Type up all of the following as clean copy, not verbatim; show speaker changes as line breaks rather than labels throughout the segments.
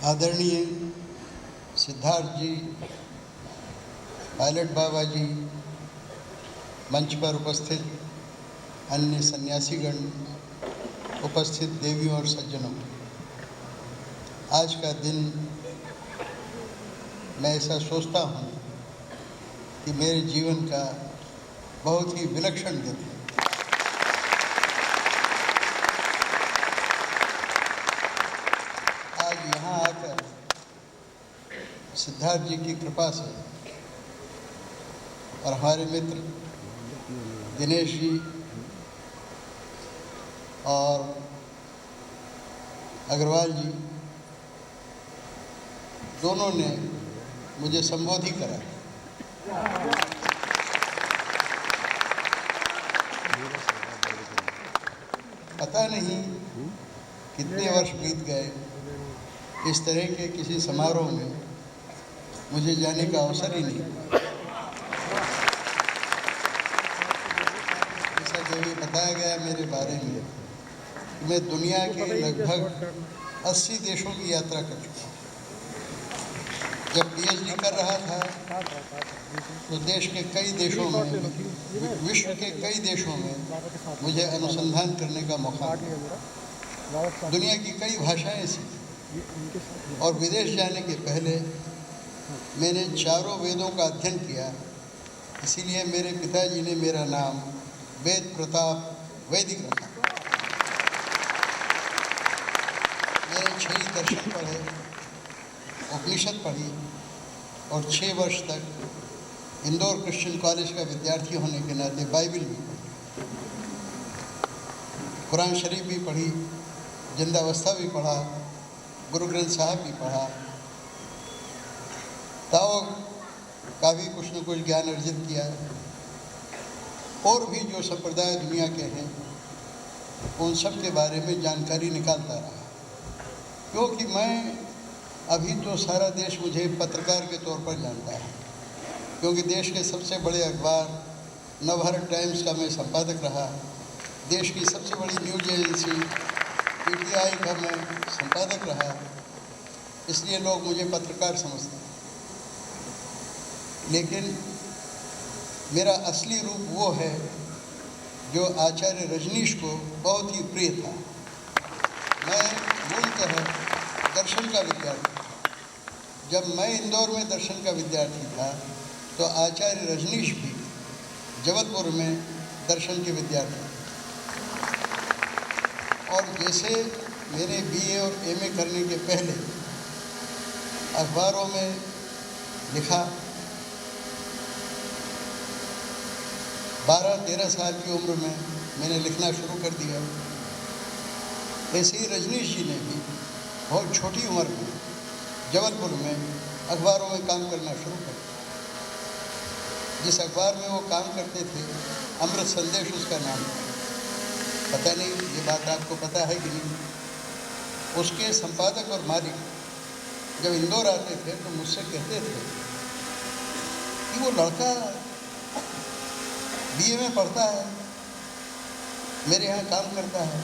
आदरणीय सिद्धार्थ जी, पायलट बाबा जी, मंच पर उपस्थित अन्य सन्यासीगण, उपस्थित देवियों और सज्जनों, आज का दिन मैं ऐसा सोचता हूँ कि मेरे जीवन का बहुत ही विलक्षण दिन है। आज यहाँ आकर सिद्धार्थ जी की कृपा से और हमारे मित्र दिनेश जी और अग्रवाल जी दोनों ने मुझे संबोधित करा। पता नहीं कितने वर्ष बीत गए, इस तरह के किसी समारोह में मुझे जाने का अवसर ही नहीं। जैसा कि अभी बताया गया मेरे बारे में, मैं दुनिया के लगभग 80 देशों की यात्रा कर चुका हूँ। जब पीएचडी कर रहा था तो देश के कई देशों में, विश्व के कई देशों में मुझे अनुसंधान करने का मौका मिला। दुनिया की कई भाषाएं सीखी और विदेश जाने के पहले मैंने चारों वेदों का अध्ययन किया। इसीलिए मेरे पिताजी ने मेरा नाम वेद प्रताप वैदिक रखा। मैंने 6 दर्शन पढ़े, उपनिषद पढ़ी और 6 वर्ष तक इंदौर क्रिश्चियन कॉलेज का विद्यार्थी होने के नाते बाइबल भी पढ़ी, कुरान शरीफ भी पढ़ी, जिंदावस्था भी पढ़ा, गुरु ग्रंथ साहब भी पढ़ा, ताओ का भी कुछ न कुछ ज्ञान अर्जित किया और भी जो संप्रदाय दुनिया के हैं उन सब के बारे में जानकारी निकालता रहा। क्योंकि मैं अभी तो सारा देश मुझे पत्रकार के तौर पर जानता है, क्योंकि देश के सबसे बड़े अखबार नवभारत टाइम्स का मैं संपादक रहा, देश की सबसे बड़ी न्यूज एजेंसी पीटीआई का मैं संपादक रहा, इसलिए लोग मुझे पत्रकार समझते हैं। लेकिन मेरा असली रूप वो है जो आचार्य रजनीश को बहुत ही प्रिय था। मैं मूलतः दर्शन का विद्यार्थी। जब मैं इंदौर में दर्शन का विद्यार्थी था तो आचार्य रजनीश भी जबलपुर में दर्शन के विद्यार्थी थे। और जैसे मैंने बीए और एमए करने के पहले अखबारों में लिखा, 12-13 साल की उम्र में मैंने लिखना शुरू कर दिया। ऐसे ही रजनीश जी ने भी बहुत छोटी उम्र में जबलपुर में अखबारों में काम करना शुरू कर दिया। जिस अखबार में वो काम करते थे अमृत संदेश उसका नाम था। पता नहीं ये बात आपको पता है कि नहीं। उसके संपादक और मालिक जब इंदौर आते थे तो मुझसे कहते थे कि वो लड़का बीए में पढ़ता है, मेरे यहाँ काम करता है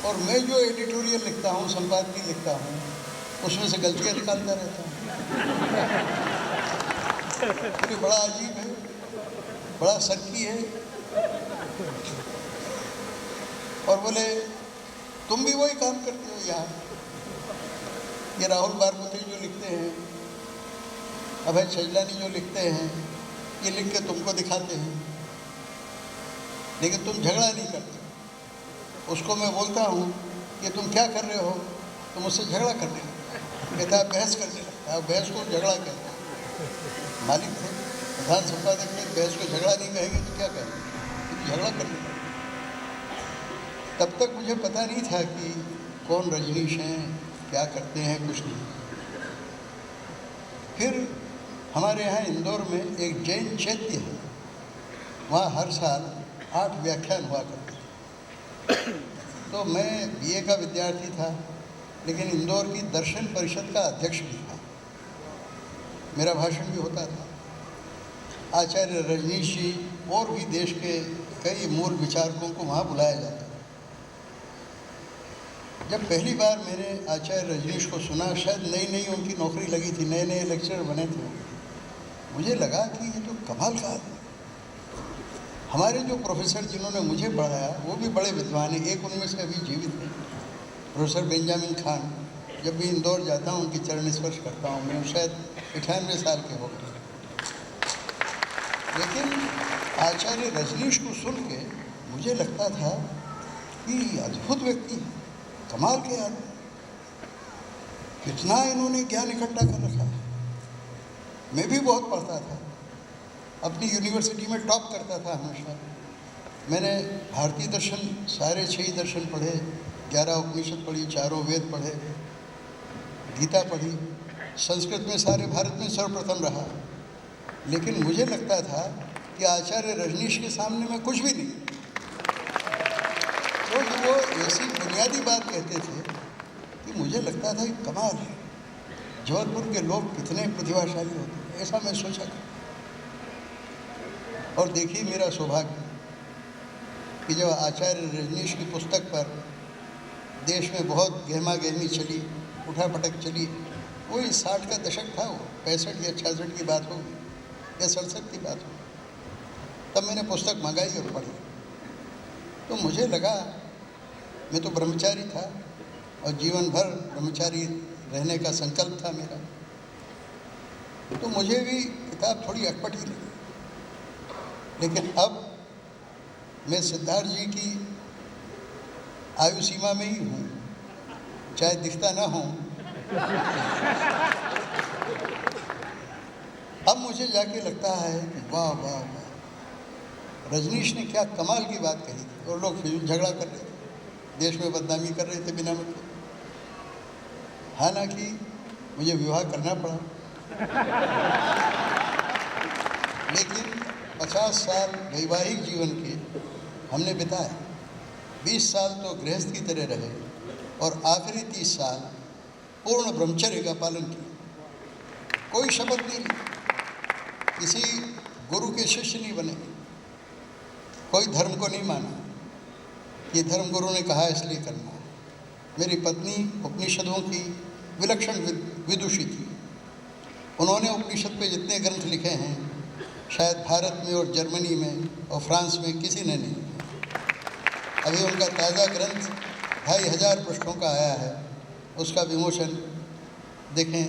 और मैं जो एडिटोरियल लिखता हूँ, संपादकीय लिखता हूँ, उसमें से गलतियाँ निकालता रहता हूँ। तो बड़ा अजीब है, बड़ा शक्की है। और बोले तुम भी वही काम करते हो यहाँ। ये राहुल बारमती जो लिखते हैं, अभय छजलानी जो लिखते हैं, ये लिख के तुमको दिखाते हैं, लेकिन तुम झगड़ा नहीं करते। उसको मैं बोलता हूँ कि तुम क्या कर रहे हो, तो मुझसे झगड़ा करने लगता है, कहता है बहस करने लगता है। बहस को झगड़ा कहता है। मालिक थे, प्रधान संपादक थे, बहस को झगड़ा नहीं कहेंगे तो क्या कहेंगे, तो झगड़ा करने लगता। तब तक मुझे पता नहीं था कि कौन रजनीश हैं, क्या करते हैं, कुछ नहीं। फिर हमारे यहाँ इंदौर में एक जैन चैत्य है, वहाँ हर साल 8 व्याख्यान हुआ करते थे। तो मैं बीए का विद्यार्थी था, लेकिन इंदौर की दर्शन परिषद का अध्यक्ष भी था। मेरा भाषण भी होता था। आचार्य रजनीश जी और भी देश के कई मूल विचारकों को वहाँ बुलाया जाता था। जब पहली बार मैंने आचार्य रजनीश को सुना, शायद नई नई उनकी नौकरी लगी थी, नए नए लेक्चरर बने थे, मुझे लगा कि ये तो कमाल का आदमी। हमारे जो प्रोफेसर जिन्होंने मुझे पढ़ाया वो भी बड़े विद्वान हैं, एक उनमें से अभी जीवित है, प्रोफेसर बेंजामिन खान। जब भी इंदौर जाता हूँ उनकी चरण स्पर्श करता हूँ। मैं शायद 98 साल के हो गए, लेकिन आचार्य रजनीश को सुन के मुझे लगता था कि अद्भुत व्यक्ति है, कमाल के आदमी, कितना इन्होंने ज्ञान इकट्ठा कर रखा है। मैं भी बहुत पढ़ता था, अपनी यूनिवर्सिटी में टॉप करता था हमेशा। मैंने भारतीय दर्शन सारे 6 दर्शन पढ़े, 11 उपनिषद पढ़ी, 4 वेद पढ़े, गीता पढ़ी, संस्कृत में सारे भारत में सर्वप्रथम रहा। लेकिन मुझे लगता था कि आचार्य रजनीश के सामने मैं कुछ भी नहीं। तो वो ऐसी बुनियादी बात कहते थे कि मुझे लगता था कि कमाल है, जबलपुर के लोग कितने प्रतिभाशाली होते हैं, ऐसा मैं सोचा था। और देखिए मेरा सौभाग्य कि जब आचार्य रजनीश की पुस्तक पर देश में बहुत गहमा गहमी चली, उठापटक चली, वही 60 का दशक था, वो 65 या 66 की बात होगी या 67 की बात होगी, तब मैंने पुस्तक मंगाई और पढ़ी। तो मुझे लगा, मैं तो ब्रह्मचारी था और जीवन भर ब्रह्मचारी रहने का संकल्प था मेरा, तो मुझे भी किताब थोड़ी अटपटी लगी। लेकिन अब मैं सिद्धार्थ जी की आयु सीमा में ही हूँ, चाहे दिखता ना हो। अब मुझे जाके लगता है कि वाह वाह वाह, रजनीश ने क्या कमाल की बात कही थी। और लोग फिर झगड़ा कर रहे थे, देश में बदनामी कर रहे थे बिना मतलब। हालांकि मुझे विवाह करना पड़ा, लेकिन 50 साल वैवाहिक जीवन के हमने बिताए, 20 साल तो गृहस्थ की तरह रहे और आखिरी 30 साल पूर्ण ब्रह्मचर्य का पालन किया। कोई शपथ नहीं ली, किसी गुरु के शिष्य नहीं बने, कोई धर्म को नहीं माना, ये धर्म गुरु ने कहा इसलिए करना है। मेरी पत्नी उपनिषदों की विलक्षण विदुषी थी। उन्होंने उपनिषद पे जितने ग्रंथ लिखे हैं शायद भारत में और जर्मनी में और फ्रांस में किसी ने नहीं। अभी उनका ताज़ा ग्रंथ 2500 पृष्ठों का आया है, उसका विमोचन देखें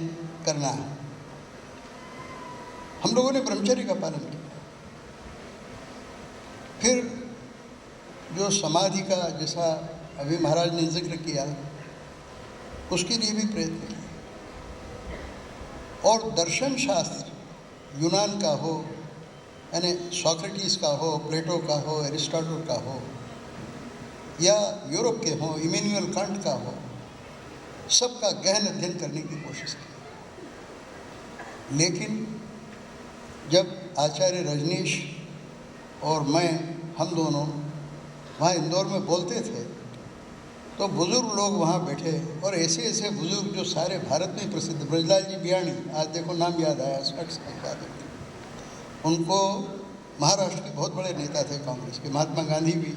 करना है। हम लोगों ने ब्रह्मचर्य का पालन किया। फिर जो समाधि का, जैसा अभी महाराज ने जिक्र किया, उसके लिए भी प्रयत्न किए। और दर्शन शास्त्र यूनान का हो, यानी सोक्रेटिस का हो, प्लेटो का हो, एरिस्टोटल का हो, या यूरोप के हों, इमैनुअल कांट का हो, सबका गहन अध्ययन करने की कोशिश की। लेकिन जब आचार्य रजनीश और मैं, हम दोनों वहाँ इंदौर में बोलते थे, तो बुज़ुर्ग लोग वहाँ बैठे, और ऐसे ऐसे बुज़ुर्ग जो सारे भारत में प्रसिद्ध, ब्रजलाल जी बियाणी, आज देखो नाम याद आया, 60 साल बाद उनको, महाराष्ट्र के बहुत बड़े नेता थे कांग्रेस के, महात्मा गांधी भी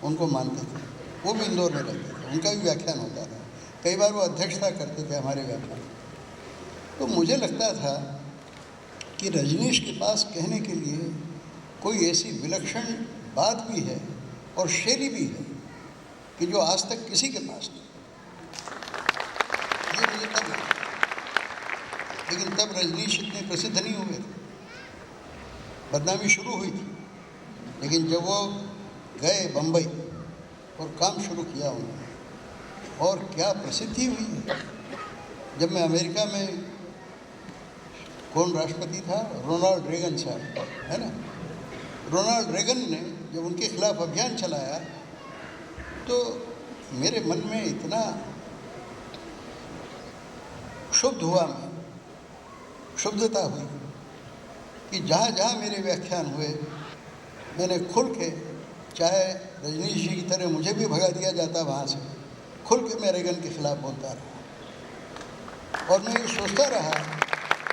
उनको मानते थे, वो भी इंदौर में रहते थे, उनका भी व्याख्यान होता था, कई बार वो अध्यक्षता करते थे हमारे व्याख्यान। तो मुझे लगता था कि रजनीश के पास कहने के लिए कोई ऐसी विलक्षण बात भी है और शैली भी है कि जो आज तक किसी के पास नहीं। ये मुझे तब लगा। लेकिन तब रजनीश इतने प्रसिद्ध नहीं हुए थे, बदनामी शुरू हुई थी। लेकिन जब वो गए बम्बई और काम शुरू किया उन्होंने, और क्या प्रसिद्धि हुई है। जब मैं अमेरिका में, कौन राष्ट्रपति था, रोनाल्ड रेगन साहब, है ना, रोनाल्ड रेगन ने जब उनके खिलाफ अभियान चलाया तो मेरे मन में इतना क्षुब्ध हुआ, मैं क्षुब्धता हुई कि जहाँ जहाँ मेरे व्याख्यान हुए मैंने खुल के, चाहे रजनीश जी की तरह मुझे भी भगा दिया जाता वहाँ से, खुल के मैं रेगन के खिलाफ बोलता रहा। और मैं ये सोचता रहा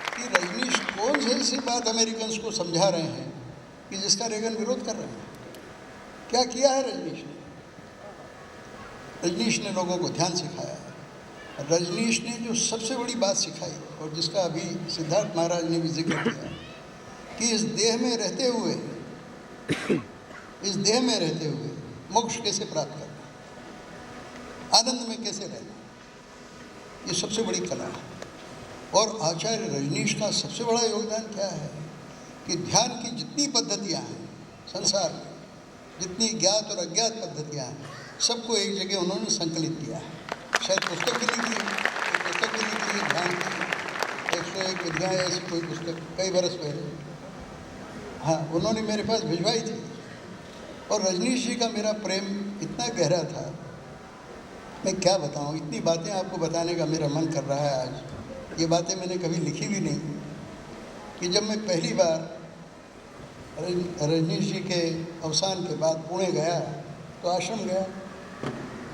कि रजनीश कौन सी ऐसी बात अमेरिकन्स को समझा रहे हैं कि जिसका रेगन विरोध कर रहे हैं। क्या किया है रजनीश ने? रजनीश ने लोगों को ध्यान सिखाया है। रजनीश ने जो सबसे बड़ी बात सिखाई और जिसका अभी सिद्धार्थ महाराज ने भी जिक्र किया कि इस देह में रहते हुए मोक्ष कैसे प्राप्त करना, आनंद में कैसे रहना, ये सबसे बड़ी कला है। और आचार्य रजनीश का सबसे बड़ा योगदान क्या है कि ध्यान की जितनी पद्धतियाँ हैं संसार में, जितनी ज्ञात और अज्ञात पद्धतियाँ हैं, सबको एक जगह उन्होंने संकलित किया है। शायद पुस्तक भी लिखी है, ध्यान की 101 विधियाँ, ऐसी कोई पुस्तक कई बरस पहले, हाँ, उन्होंने मेरे पास भिजवाई थी। और रजनीश जी का मेरा प्रेम इतना गहरा था, मैं क्या बताऊँ, इतनी बातें आपको बताने का मेरा मन कर रहा है आज। ये बातें मैंने कभी लिखी भी नहीं कि जब मैं पहली बार रजनीश जी के अवसान के बाद पुणे गया तो आश्रम गया।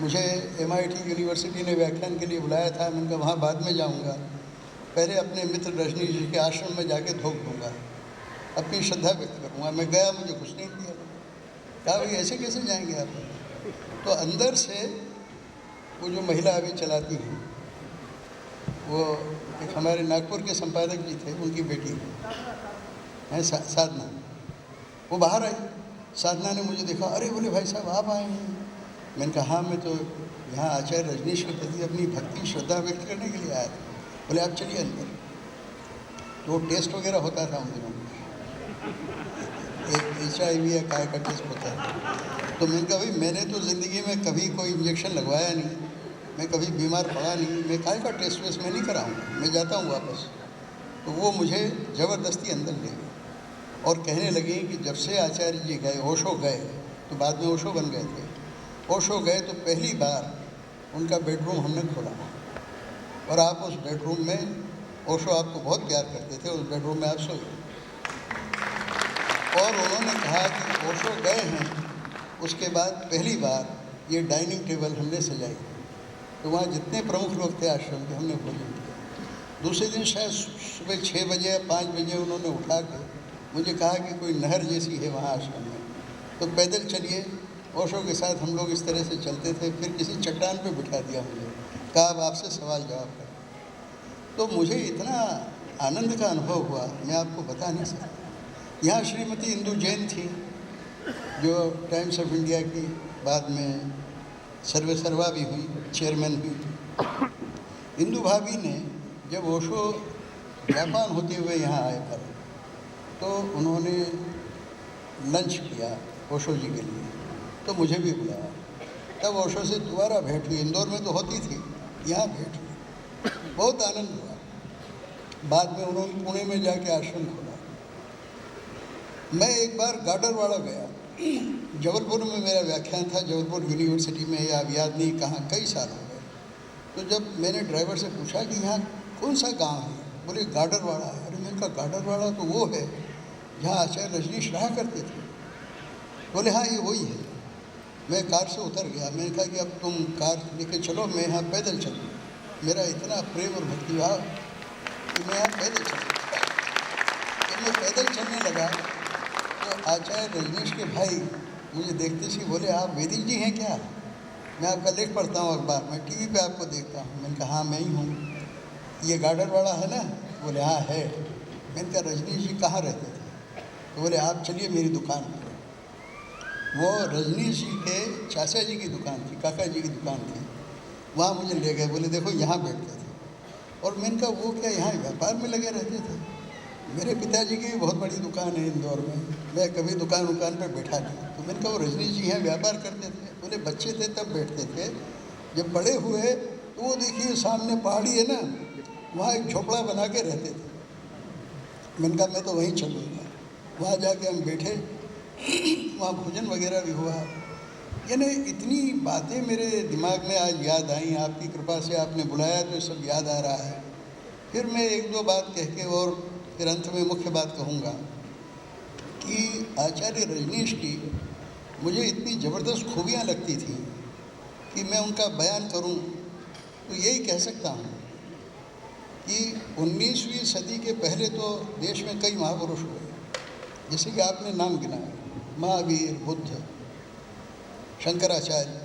मुझे MIT यूनिवर्सिटी ने व्याख्यान के लिए बुलाया था। मैंने कहा वहाँ बाद में जाऊँगा, पहले अपने मित्र रजनीश जी के आश्रम में जाके धोख दूँगा, अपनी श्रद्धा व्यक्त करूँगा। मैं गया, मुझे कुछ नहीं दिया। कहा भाई ऐसे कैसे जाएंगे आप? तो अंदर से वो जो महिला अभी चलाती हैं, वो एक हमारे नागपुर के संपादक जी थे, उनकी बेटी है साधना, वो बाहर आई। साधना ने मुझे देखा, अरे बोले भाई साहब आप आए हैं। मैंने कहा हाँ, मैं तो यहाँ आचार्य रजनीश के प्रति अपनी भक्ति श्रद्धा व्यक्त करने के लिए आया था। बोले आप चलिए अंदर। तो टेस्ट वगैरह होता था उन दिनों में, एक HIV या काय का टेस्ट होता है। तो मैंने कहा भाई मैंने तो ज़िंदगी में कभी कोई इंजेक्शन लगवाया नहीं, मैं कभी बीमार पड़ा नहीं, मैं काय का टेस्ट वेस्ट मैं नहीं कराऊँगा, मैं जाता हूँ वापस। तो वो मुझे ज़बरदस्ती अंदर ले गई और कहने लगी कि जब से आचार्य जी गए, ओशो गए, तो बाद में ओशो बन गए थे, ओशो गए तो पहली बार उनका बेडरूम हमने खोला और आप उस बेडरूम में, ओशो आपको बहुत प्यार करते थे, उस बेडरूम में आप सोए। और उन्होंने कहा कि ओशो गए हैं, उसके बाद पहली बार ये डाइनिंग टेबल हमने सजाई। तो वहाँ जितने प्रमुख लोग थे आश्रम के, हमने भोजन किया। दूसरे दिन शायद सुबह 6 बजे या 5 बजे उन्होंने उठा के मुझे कहा कि कोई नहर जैसी है वहाँ आश्रम में, तो पैदल चलिए। ओशो के साथ हम लोग इस तरह से चलते थे। फिर किसी चट्टान पे बिठा दिया मुझे, कहा अब आपसे सवाल जवाब करें। तो मुझे इतना आनंद का अनुभव हुआ, मैं आपको बता नहीं सकता। यहाँ श्रीमती इंदु जैन थी, जो टाइम्स ऑफ इंडिया की बाद में सर्वेसर्वा भी हुई, चेयरमैन हुई। इंदु भाभी ने जब ओशो जापान होते हुए यहाँ आए पर, तो उन्होंने लंच किया ओशो जी के लिए, तो मुझे भी बुलाया। तब ओशो से दोबारा भेंट हुई, इंदौर में तो होती थी, यहाँ भेंट हुई, बहुत आनंद हुआ। बाद में उन्होंने पुणे में जाके आश्रम खोला। मैं एक बार गाडरवाड़ा गया, जबलपुर में मेरा व्याख्यान था, जबलपुर यूनिवर्सिटी में, या याद नहीं कहाँ, कई साल हो गए। तो जब मैंने ड्राइवर से पूछा कि यहाँ कौन सा गांव है, बोले गाडरवाड़ा है। अरे मैंने कहा गाडरवाड़ा तो वो है जहाँ आचार्य रजनीश रहा करते थे। बोले हाँ ये वही है। मैं कार से उतर गया, मैंने कहा कि अब तुम कार लेके चलो, मैं यहाँ पैदल चलूँ। मेरा इतना प्रेम और भक्तिभाव कि मैं यहाँ पैदल चलूँ। जब मैं पैदल चलने लगा तो आचार्य रजनीश के भाई मुझे देखते सी बोले आप वैदिक जी हैं क्या? मैं आपका लेख पढ़ता हूँ अखबार में, टीवी पे आपको देखता हूँ। मैंने कहा हाँ मैं ही हूँ। ये गाडरवाड़ा है ना? बोले हाँ है। मैंने कहा रजनीश जी कहाँ रहते थे? तो बोले आप चलिए मेरी दुकान पर। वो रजनीश जी के चाचा जी की दुकान थी, काका जी की दुकान थी, वहाँ मुझे ले गए। बोले देखो यहाँ बैठते थे। और मैंने कहा वो क्या यहाँ व्यापार में लगे रहते थे? मेरे पिताजी की भी बहुत बड़ी दुकान है इंदौर में, मैं कभी दुकान पे बैठा नहीं। तो मैंने कहा वो रजनीश जी यहाँ व्यापार करते थे? बोले बच्चे थे तब बैठते थे, जब बड़े हुए तो वो देखिए सामने पहाड़ी है ना, वहाँ एक झोपड़ा बना के रहते थे। मैंने कहा मैं तो वहीं चलूँगा। वहाँ जाके हम बैठे, वहाँ भोजन वगैरह भी हुआ। यानी इतनी बातें मेरे दिमाग में आज याद आई, आपकी कृपा से आपने बुलाया तो सब याद आ रहा है। फिर मैं एक दो बात कह के और फिर अंत में मुख्य बात कहूँगा कि आचार्य रजनीश की मुझे इतनी ज़बरदस्त खूबियाँ लगती थी कि मैं उनका बयान करूँ तो यही कह सकता हूँ कि 19वीं सदी के पहले तो देश में कई महापुरुष हुए, जैसे कि आपने नाम गिनाया, महावीर, बुद्ध, शंकराचार्य,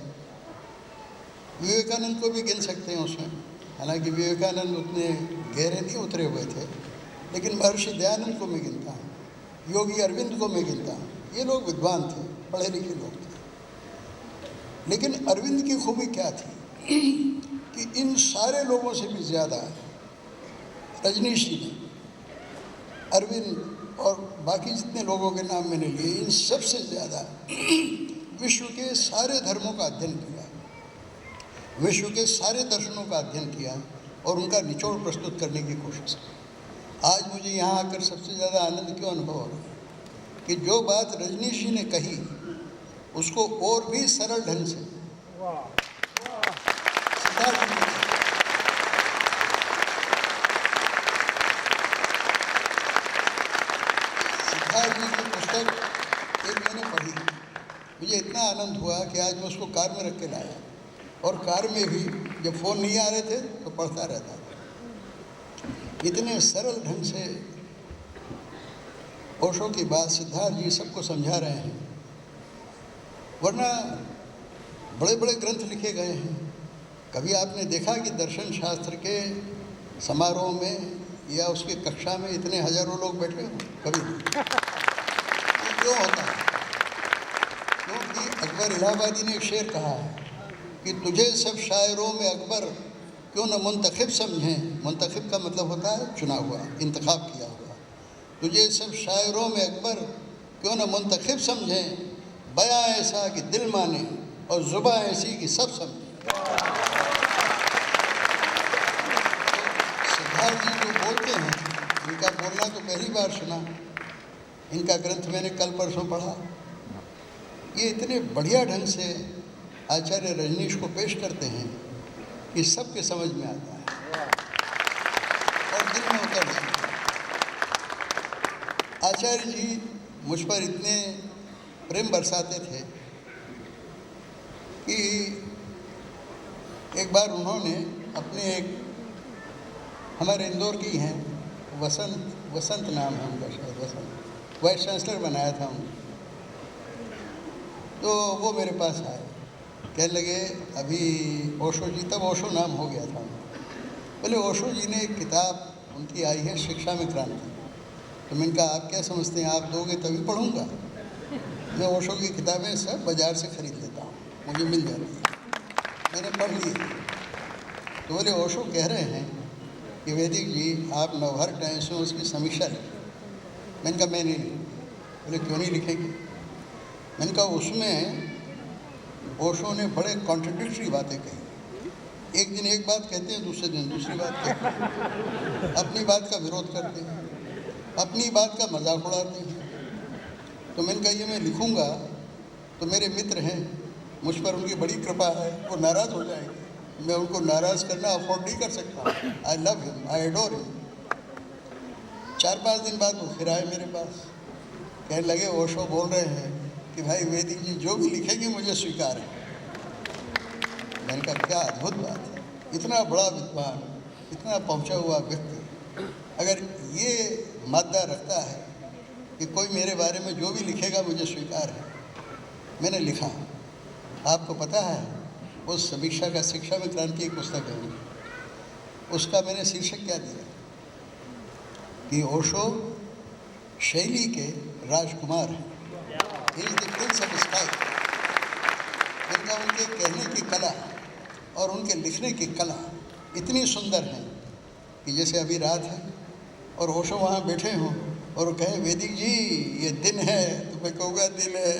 विवेकानंद को भी गिन सकते हैं उसमें, हालांकि विवेकानंद उतने गहरे नहीं उतरे हुए थे, लेकिन महर्षि दयानंद को मैं गिनता हूँ, योगी अरविंद को मैं गिनता हूँ। ये लोग विद्वान थे, पढ़े लिखे लोग थे। लेकिन अरविंद की खूबी क्या थी कि इन सारे लोगों से भी ज़्यादा रजनीश जी ने, अरविंद और बाकी जितने लोगों के नाम मैंने लिए, इन सबसे ज़्यादा विश्व के सारे धर्मों का अध्ययन किया, विश्व के सारे दर्शनों का अध्ययन किया और उनका निचोड़ प्रस्तुत करने की कोशिश की। आज मुझे यहाँ आकर सबसे ज़्यादा आनंद क्यों अनुभव हो रहा है कि जो बात रजनीश जी ने कही उसको और भी सरल ढंग से सिद्धार्थ जी ने, सिद्धार्थ जी की पुस्तक एक मैंने पढ़ी, मुझे इतना आनंद हुआ कि आज मैं उसको कार में रख के लाया और कार में भी जब फ़ोन नहीं आ रहे थे तो पढ़ता रहता था। इतने सरल ढंग से ओशो की बात सिद्धार्थ जी सबको समझा रहे हैं, वरना बड़े बड़े ग्रंथ लिखे गए हैं। कभी आपने देखा कि दर्शन शास्त्र के समारोह में या उसकी कक्षा में इतने हजारों लोग बैठे हो? कभी नहीं। तो क्यों होता है? क्योंकि अकबर इलाहाबादी ने एक शेर कहा है कि तुझे सब शायरों में अकबर क्यों न मुंतखब समझें। मुंतखब का मतलब होता है चुना हुआ, इंतखाब किया हुआ। तुझे सब शायरों में अकबर क्यों न मुंतखब समझें, बयां ऐसा कि दिल माने और ज़ुबां ऐसी कि सब समझें। सिद्धार्थ जी जो बोलते हैं, इनका बोलना तो पहली बार सुना, इनका ग्रंथ मैंने कल परसों पढ़ा। ये इतने बढ़िया ढंग से आचार्य रजनीश को पेश करते हैं कि सबके समझ में आता है और दिल में उतर जाता है। आचार्य जी मुझ पर इतने प्रेम बरसाते थे कि एक बार उन्होंने अपने एक, हमारे इंदौर की हैं, वसंत नाम है उनका, शायद वसंत, वाइस चांसलर बनाया था उन्होंने। तो वो मेरे पास आए, कहने लगे अभी ओशो जी, तब ओशो नाम हो गया था, बोले ओशो जी ने एक किताब उनकी आई है शिक्षा में क्रांति। तो मैंने कहा आप क्या समझते हैं, आप दोगे तभी पढ़ूंगा? मैं ओशो की किताबें सब बाज़ार से खरीद लेता हूँ, मुझे मिल जाती है, मैंने पढ़ ली। तो बोले ओशो कह रहे हैं कि वैदिक जी आप नवभारत टाइम्स में उसकी समीक्षा लिखें। मैंने कहा मैं नहीं लिखूँ। बोले क्यों नहीं लिखेंगे? मैंने कहा उसमें ओशो ने बड़े कॉन्ट्रडिक्टरी बातें कही। एक दिन एक बात कहते हैं, दूसरे दिन दूसरी बात कहते हैं, अपनी बात का विरोध करते हैं, अपनी बात का मजाक उड़ाते हैं। तो मैंने कहा ये मैं लिखूंगा तो मेरे मित्र हैं, मुझ पर उनकी बड़ी कृपा है, वो नाराज़ हो जाएंगे, मैं उनको नाराज़ करना अफोर्ड नहीं कर सकता। I love him, I adore him. 4-5 दिन बाद वो फिर आए मेरे पास, कहने लगे ओशो बोल रहे हैं कि भाई वैदिक जी जो भी लिखेंगे मुझे स्वीकार है। मैंने कहा क्या अद्भुत बात है, इतना बड़ा विद्वान, इतना पहुंचा हुआ व्यक्ति अगर ये मादा रखता है कि कोई मेरे बारे में जो भी लिखेगा मुझे स्वीकार है। मैंने लिखा, आपको पता है उस समीक्षा का, शिक्षा में क्रांति एक पुस्तक है, उसका मैंने शीर्षक क्या दिया कि ओशो शैली के राजकुमार हैं, he is the Prince of style. जिनका उनके कहने की कला और उनके लिखने की कला इतनी सुंदर है कि जैसे अभी रात है और ओशो वहाँ बैठे हों और वो कहें वैदिक जी ये दिन है, तो मैं कहूँगा दिन है।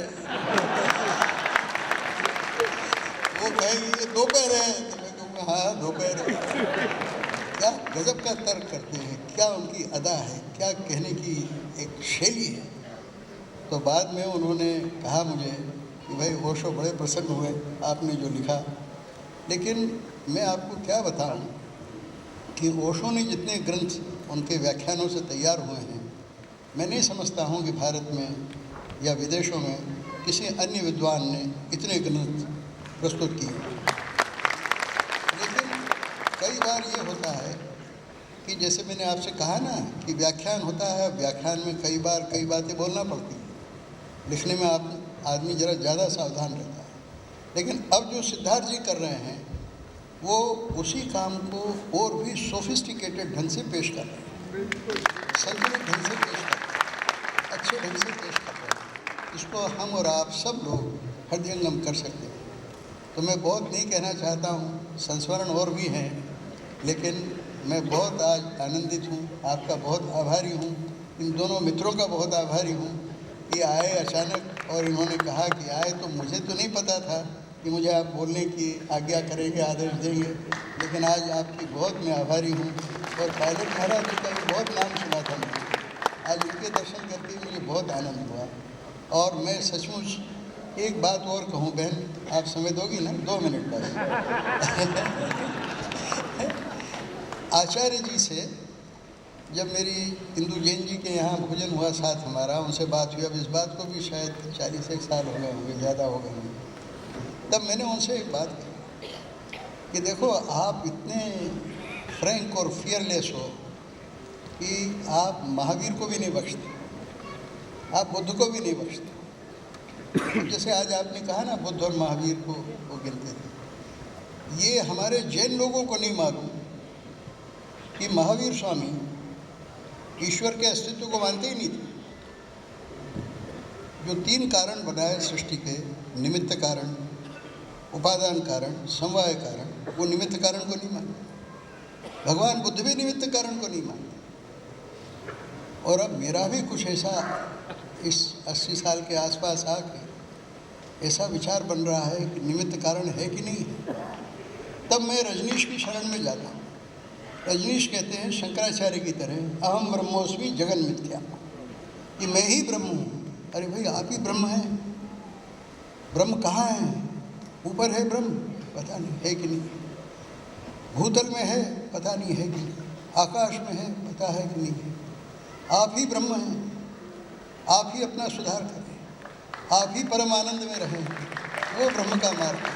वो कहेंगे ये दोपहर है, तो मैं कहूँगा हाँ दोपहर है। क्या गजब का तर्क करते हैं, क्या उनकी अदा है, क्या कहने की एक शैली है। तो बाद में उन्होंने कहा मुझे कि भाई ओशो बड़े प्रसन्न हुए आपने जो लिखा, लेकिन मैं आपको क्या बताऊं कि ओशो ने जितने ग्रंथ उनके व्याख्यानों से तैयार हुए हैं, मैं नहीं समझता हूं कि भारत में या विदेशों में किसी अन्य विद्वान ने इतने ग्रंथ प्रस्तुत किए। लेकिन कई बार ये होता है कि जैसे मैंने आपसे कहा ना कि व्याख्यान होता है, व्याख्यान में कई बार कई बातें बोलना पड़ती हैं, लिखने में आदमी ज़रा ज़्यादा सावधान रहता है। लेकिन अब जो सिद्धार्थ जी कर रहे हैं वो उसी काम को और भी सोफिस्टिकेटेड ढंग से पेश कर रहे हैं, संतुलित ढंग से पेश कर रहे हैं, अच्छे ढंग से पेश कर रहे हैं। इसको हम और आप सब लोग हृदयंगम कर सकते हैं। तो मैं बहुत नहीं कहना चाहता हूँ, संस्मरण और भी हैं, लेकिन मैं बहुत आज आनंदित हूँ, आपका बहुत आभारी हूँ, इन दोनों मित्रों का बहुत आभारी हूँ कि आए अचानक और इन्होंने कहा कि आए। तो मुझे तो नहीं पता था कि मुझे आप बोलने की आज्ञा करेंगे, आदेश देंगे, लेकिन आज आपकी बहुत मैं आभारी हूँ। और पायलट महाराज जी का भी बहुत नाम सुना था मैंने, आज उनके दर्शन करके मुझे बहुत आनंद हुआ। और मैं सचमुच एक बात और कहूँ बहन, आप समय दोगी ना? 2 मिनट बस। आचार्य जी से जब मेरी इंदु जैन जी के यहाँ भोजन हुआ साथ हमारा, उनसे बात हुई, अब इस बात को भी शायद 41 साल हो गए होंगे, ज़्यादा हो गए होंगे, तब मैंने उनसे एक बात कही कि देखो आप इतने फ्रैंक और फियरलेस हो कि आप महावीर को भी नहीं बख्शते, आप बुद्ध को भी नहीं बख्शते। जैसे आज आपने कहा ना बुद्ध और महावीर को वो गिनते थे, ये हमारे जैन लोगों को नहीं मालूम कि महावीर स्वामी ईश्वर के अस्तित्व को मानते ही नहीं थे। जो 3 कारण बनाए सृष्टि के, निमित्त कारण, उपादान कारण, समवाय कारण, वो निमित्त कारण को नहीं मानते। भगवान बुद्ध भी निमित्त कारण को नहीं मानते। और अब मेरा भी कुछ ऐसा इस 80 साल के आसपास आके ऐसा विचार बन रहा है कि निमित्त कारण है कि नहीं है। तब मैं रजनीश की शरण में जाता हूँ। रजनीश कहते हैं शंकराचार्य की तरह अहम ब्रह्मोस्मि जगन मिथ्या, कि मैं ही ब्रह्म हूँ। अरे भाई आप ही ब्रह्म हैं, ब्रह्म कहाँ है? ऊपर है ब्रह्म, पता नहीं है कि नहीं, भूतल में है, पता नहीं है कि नहीं, आकाश में है, पता है कि नहीं। आप ही ब्रह्म हैं, आप ही अपना सुधार करें, आप ही परम आनंद में रहें, वो ब्रह्म का मार्ग है।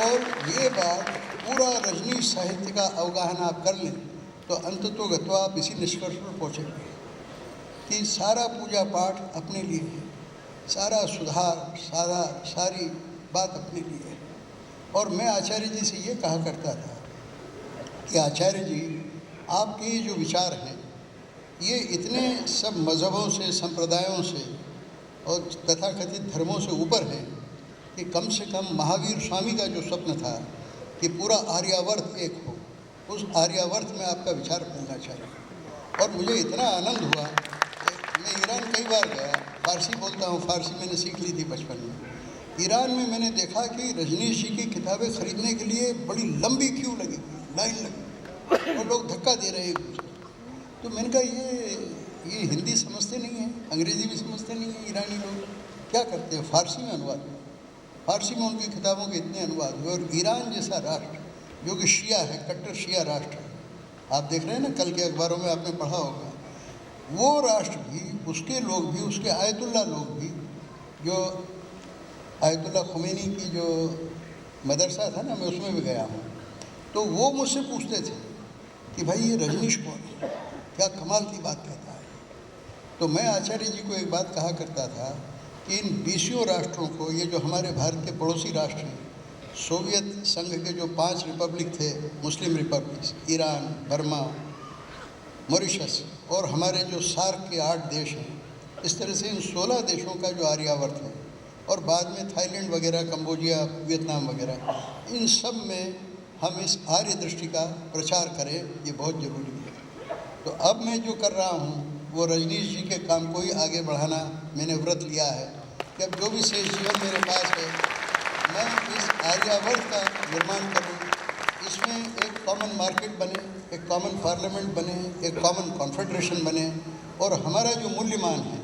और ये बात पूरा रजनीश साहित्य का अवगाहन आप कर लें तो अंततोगत्वा आप इसी निष्कर्ष पर पहुँचेंगे कि सारा पूजा पाठ अपने लिए है, सारा सुधार, सारी बात अपने लिए है। और मैं आचार्य जी से ये कहा करता था कि आचार्य जी आपके ये जो विचार हैं ये इतने सब मज़हबों से, संप्रदायों से और तथाकथित धर्मों से ऊपर हैं कि कम से कम महावीर स्वामी का जो स्वप्न था कि पूरा आर्यावर्त एक हो, उस आर्यावर्त में आपका विचार मिलना चाहिए। और मुझे इतना आनंद हुआ कि मैं ईरान कई बार गया, फारसी बोलता हूँ, फारसी मैंने सीख ली थी बचपन में। ईरान में मैंने देखा कि रजनीश जी की किताबें खरीदने के लिए बड़ी लंबी क्यू लगी, लाइन लगी, और लोग धक्का दे रहे हैं। तो मैंने कहा ये हिंदी समझते नहीं हैं, अंग्रेज़ी भी समझते नहीं हैं ईरानी लोग, क्या करते हैं? फारसी में अनुवाद, फारसी में उनकी किताबों के इतने अनुवाद हुए। और ईरान जैसा राष्ट्र जो कि शिया है, कट्टर शिया राष्ट्र है, आप देख रहे हैं ना, कल के अखबारों में आपने पढ़ा होगा, वो राष्ट्र भी, उसके लोग भी, उसके आयतुल्ला लोग भी, जो आयतुल्ला खुमैनी की जो मदरसा था ना, मैं उसमें भी गया हूँ, तो वो मुझसे पूछते थे कि भाई ये रजनीश कौन है, क्या कमाल की बात कहता है। तो मैं आचार्य जी को एक बात कहा करता था कि इन 20 राष्ट्रों को, ये जो हमारे भारत के पड़ोसी राष्ट्र हैं, सोवियत संघ के जो 5 रिपब्लिक थे, मुस्लिम रिपब्लिक्स, ईरान, बर्मा, मॉरिशस, और हमारे जो सार्क के 8 देश हैं, इस तरह से इन 16 देशों का जो आर्यावर्त है, और बाद में थाईलैंड वगैरह, कंबोडिया, वियतनाम वगैरह, इन सब में हम इस आर्य दृष्टि का प्रचार करें, ये बहुत ज़रूरी है। तो अब मैं जो कर रहा हूँ वो रजनीश जी के काम को ही आगे बढ़ाना मैंने व्रत लिया है कि अब जो भी शेष जीवन मेरे पास है, मैं इस आर्यावर्त का निर्माण करूँ, इसमें एक कॉमन मार्केट बने, एक कॉमन पार्लियामेंट बने, एक कॉमन कॉन्फेडरेशन बने, और हमारा जो मूल्यमान है,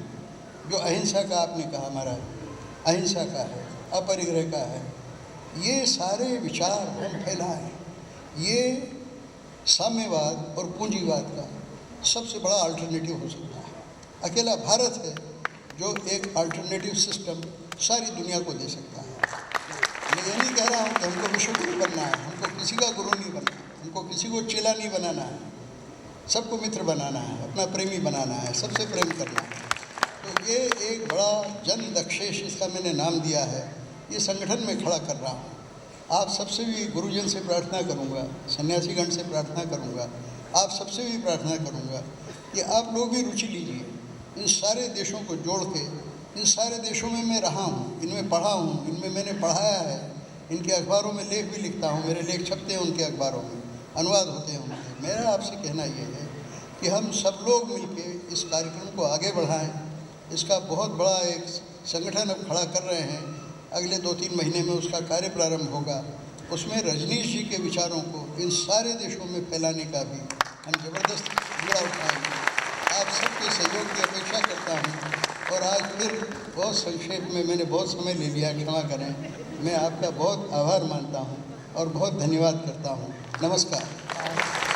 जो अहिंसा का आपने कहा, हमारा अहिंसा का है, अपरिग्रह का है, ये सारे विचार हम फैलाएं। ये साम्यवाद और पूंजीवाद का सबसे बड़ा अल्टरनेटिव हो सकता है। अकेला भारत है जो एक अल्टरनेटिव सिस्टम सारी दुनिया को दे सकता है। मैं ये नहीं कह रहा हूँ कि हमको विश्वगुरु बनना है, हमको किसी का गुरु नहीं बनना है, हमको किसी को चेला नहीं बनाना है, सबको मित्र बनाना है, अपना प्रेमी बनाना है, सबसे प्रेम करना है। तो ये एक बड़ा जन दक्षेश, इसका मैंने नाम दिया है, ये संगठन में खड़ा कर रहा हूँ। आप सबसे भी गुरुजन से प्रार्थना करूंगा, सन्यासीगण से प्रार्थना करूंगा, आप सबसे भी प्रार्थना करूंगा कि आप लोग भी रुचि लीजिए। इन सारे देशों को जोड़ के, इन सारे देशों में मैं रहा हूँ, इनमें पढ़ा हूँ, इनमें मैंने पढ़ाया है, इनके अखबारों में लेख भी लिखता हूँ, मेरे लेख छपते हैं उनके अखबारों में, अनुवाद होते हैं उनके। मेरा आपसे कहना ये है कि हम सब लोग मिलकर इस कार्यक्रम को आगे बढ़ाएं। इसका बहुत बड़ा एक संगठन अब खड़ा कर रहे हैं, अगले 2-3 महीने में उसका कार्य प्रारंभ होगा। उसमें रजनीश जी के विचारों को इन सारे देशों में फैलाने का भी हम ज़बरदस्त बीड़ा उठाएंगे। आप सबके सहयोग की अपेक्षा करता हूँ। और आज फिर बहुत संक्षेप में मैंने बहुत समय ले लिया, क्षमा करें। मैं आपका बहुत आभार मानता हूँ और बहुत धन्यवाद करता हूँ। नमस्कार।